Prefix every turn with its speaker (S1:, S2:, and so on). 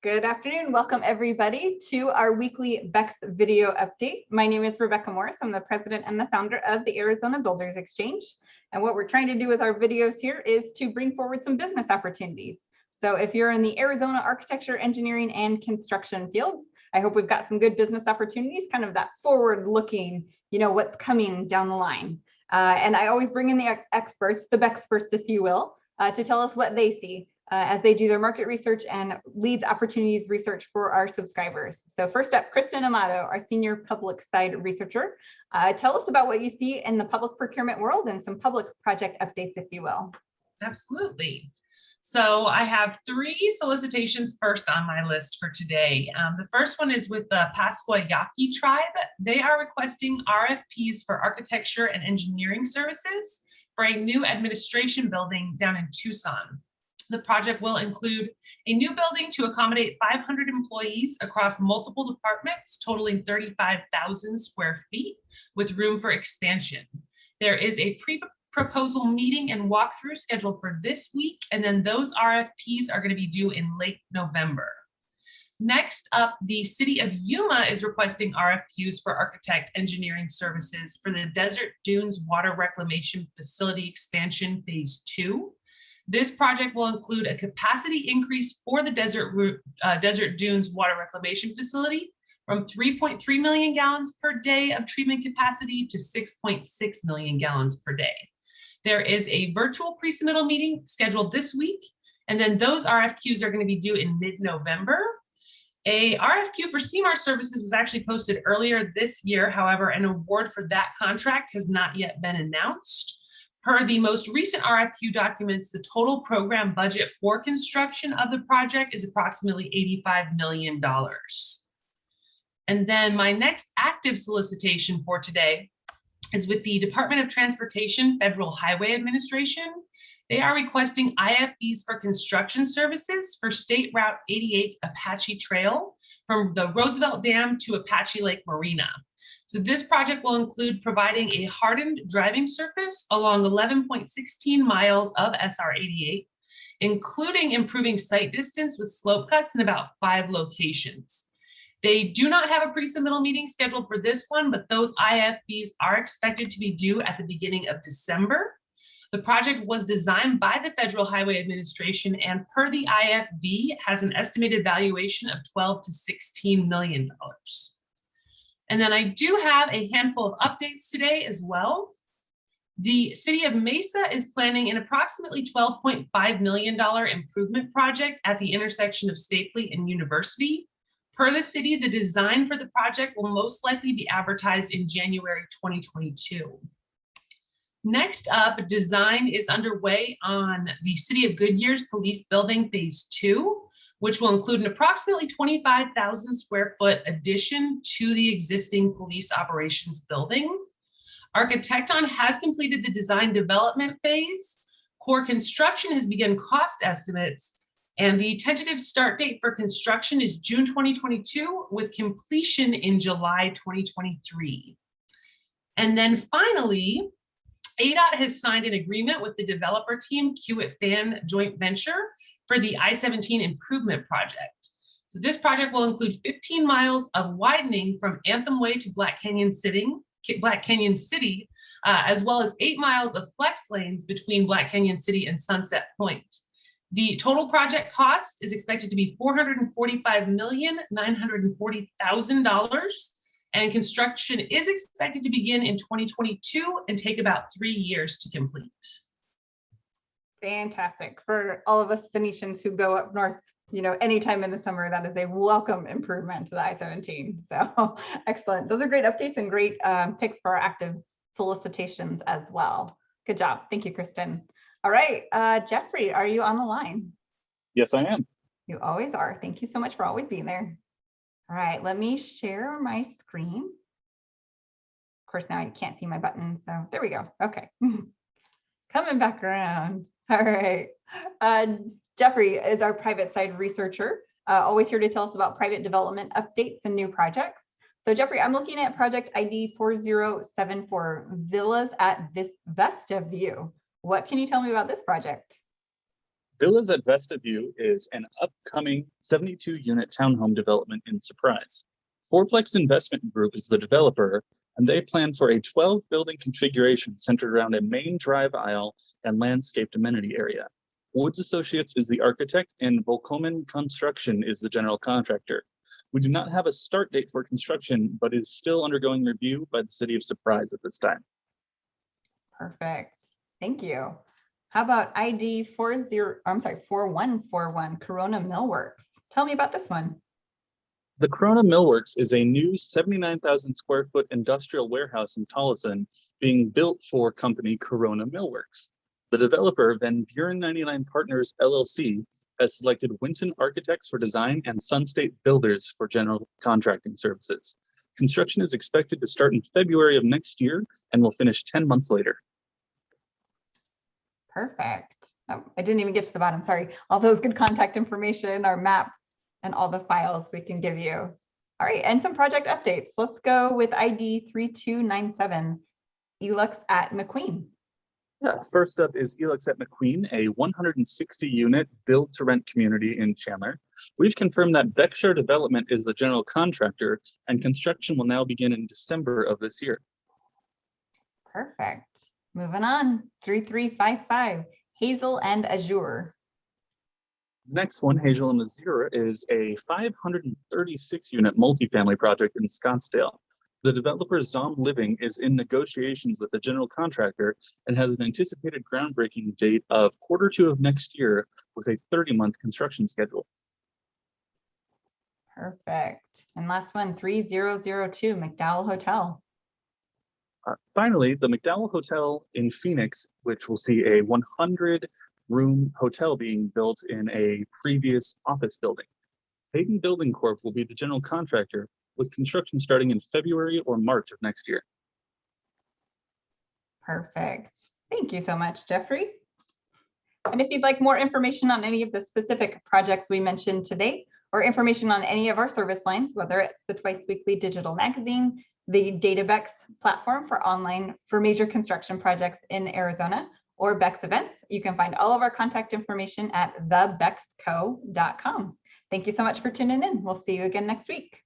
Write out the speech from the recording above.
S1: Good afternoon. Welcome everybody to our weekly BEX video update. My name is Rebecca Morris. I'm the president and the founder of the Arizona Builders Exchange. And what we're trying to do with our videos here is to bring forward some business opportunities. So if you're in the Arizona architecture, engineering, and construction fields, I hope we've got some good business opportunities, kind of that forward looking, what's coming down the line. And I always bring in the experts, the BEXperts, if you will, to tell us what they see as they do their market research and leads opportunities research for our subscribers. So first up, Kristen Amato, our senior public side researcher. Tell us about what you see in the public procurement world and some public project updates, if you will.
S2: Absolutely. So I have three solicitations first on my list for today. The first one is with the Pascua Yaqui tribe. They are requesting RFPs for architecture and engineering services for a new administration building down in Tucson. The project will include a new building to accommodate 500 employees across multiple departments, totaling 35,000 square feet, with room for expansion. There is a pre-proposal meeting and walkthrough scheduled for this week, and then those RFPs are going to be due in late November. Next up, the City of Yuma is requesting RFQs for architect engineering services for the Desert Dunes Water Reclamation Facility Expansion Phase 2. This project will include a capacity increase for the Desert Dunes Water Reclamation Facility from 3.3 million gallons per day of treatment capacity to 6.6 million gallons per day. There is a virtual pre-submittal meeting scheduled this week, and then those RFQs are going to be due in mid-November. A RFQ for CMAR services was actually posted earlier this year. However, an award for that contract has not yet been announced. Per the most recent RFQ documents, the total program budget for construction of the project is approximately $85 million. And then my next active solicitation for today is with the Department of Transportation Federal Highway Administration. They are requesting IFBs for construction services for State Route 88 Apache Trail from the Roosevelt Dam to Apache Lake Marina. So this project will include providing a hardened driving surface along 11.16 miles of SR 88, including improving site distance with slope cuts in about 5 locations. They do not have a pre-submittal meeting scheduled for this one, but those IFBs are expected to be due at the beginning of December. The project was designed by the Federal Highway Administration and per the IFB has an estimated valuation of $12 to $16 million. And then I do have a handful of updates today as well. The City of Mesa is planning an approximately $12.5 million improvement project at the intersection of State Fleet and University. Per the city, the design for the project will most likely be advertised in January 2022. Next up, design is underway on the City of Goodyear's Police Building Phase 2. Which will include an approximately 25,000 square foot addition to the existing police operations building. Architecton has completed the design development phase. Core construction has begun cost estimates, and the tentative start date for construction is June 2022 with completion in July 2023. And then finally, ADOT has signed an agreement with the developer team, Kiewit Fan Joint Venture, for the I-17 improvement project. So this project will include 15 miles of widening from Anthem Way to Black Canyon City, as well as 8 miles of flex lanes between Black Canyon City and Sunset Point. The total project cost is expected to be $445,940,000, and construction is expected to begin in 2022 and take about 3 years to complete.
S1: Fantastic. For all of us Phoenicians who go up north, anytime in the summer, that is a welcome improvement to the I-17. So excellent. Those are great updates and great picks for our active solicitations as well. Good job. Thank you, Kristen. All right, Jeffrey, are you on the line?
S3: Yes, I am.
S1: You always are. Thank you so much for always being there. All right, let me share my screen. Of course, now I can't see my button, so there we go. Okay. Coming back around. All right. Jeffrey is our private side researcher, always here to tell us about private development updates and new projects. So Jeffrey, I'm looking at project ID 4074, Villas at Vista View. What can you tell me about this project?
S3: Villas at Vesta View is an upcoming 72-unit townhome development in Surprise. Fourplex Investment Group is the developer, and they plan for a 12-building configuration centered around a main drive aisle and landscaped amenity area. Woods Associates is the architect, and Volkommen Construction is the general contractor. We do not have a start date for construction, but is still undergoing review by the City of Surprise at this time.
S1: Perfect. Thank you. How about ID 4141 Corona Millworks? Tell me about this one.
S3: The Corona Millworks is a new 79,000 square foot industrial warehouse in Tolleson being built for company Corona Millworks. The developer, Van Buren 99 Partners LLC, has selected Winton Architects for design and Sunstate Builders for general contracting services. Construction is expected to start in February of next year and will finish 10 months later.
S1: Perfect. Oh, I didn't even get to the bottom, sorry. All those good contact information, our map, and all the files we can give you. All right, and some project updates. Let's go with ID 3297, Elux at McQueen.
S3: Yeah, first up is Elux at McQueen, a 160-unit build-to-rent community in Chandler. We've confirmed that Berkshire Development is the general contractor, and construction will now begin in December of this year.
S1: Perfect. Moving on, 3355, Hazel and Azure.
S3: Next one, Hazel and Azure, is a 536-unit multifamily project in Scottsdale. The developer Zom Living is in negotiations with the general contractor and has an anticipated groundbreaking date of Q2 of next year with a 30-month construction schedule.
S1: Perfect. And last one, 3002, McDowell Hotel.
S3: Finally, the McDowell Hotel in Phoenix, which will see a 100-room hotel being built in a previous office building. Haydon Building Corp will be the general contractor, with construction starting in February or March of next year.
S1: Perfect. Thank you so much, Jeffrey. And if you'd like more information on any of the specific projects we mentioned today, or information on any of our service lines, whether it's the Twice Weekly Digital Magazine, the DataBex platform for major construction projects in Arizona, or Bex events, you can find all of our contact information at thebexco.com. Thank you so much for tuning in. We'll see you again next week.